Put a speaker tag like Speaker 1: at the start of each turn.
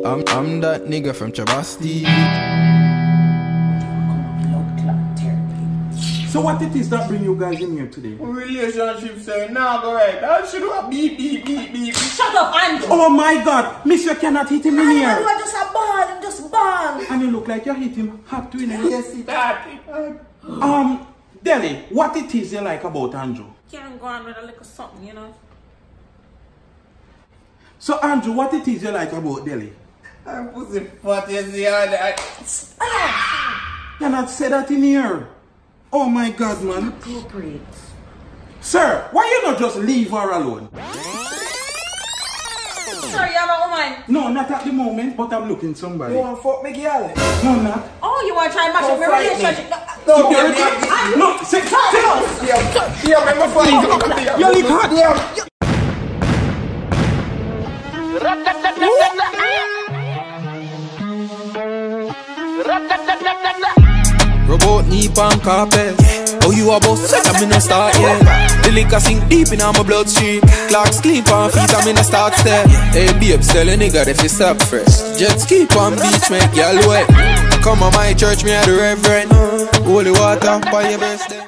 Speaker 1: I'm that nigga from Chabasti.
Speaker 2: So what it is that bring you guys in here today?
Speaker 3: Relationship saying, nah, go ahead. That should have beep.
Speaker 4: Shut up, Andrew.
Speaker 2: Oh my God, miss, you cannot hit him in here.
Speaker 4: You are just a ball, just ball.
Speaker 2: And you look like you hit him hard to in here.
Speaker 3: Yes, it happened.
Speaker 2: Deli, what it is you like about Andrew?
Speaker 4: Can't go on with a little something, you know.
Speaker 2: So Andrew, what it is you like about Deli?
Speaker 3: I'm pussy fat, you see all that.
Speaker 2: You cannot say that in here. Oh my God, man.
Speaker 4: Appropriate.
Speaker 2: Sir, why you not just leave her alone?
Speaker 4: Sorry, you have a woman.
Speaker 2: No, not at the moment, but I'm looking somebody.
Speaker 3: You want to fuck me, girl?
Speaker 2: No, not.
Speaker 4: Oh, you want to try and mash up your relationship?
Speaker 3: No,
Speaker 2: No, sit down.
Speaker 3: Yeah, I'm fine.
Speaker 2: You look hot.
Speaker 1: Robot knee pan carpet. Oh, you a boss? I'm in a start, yeah. The liquor sink deep in my bloodstream. Clocks clean on feet, I'm in a start step. Hey, babes, tell a nigga if you stop fresh. Jet ski on beach, make y'all wet. Come on my church, me a the reverend. Holy water, by your best.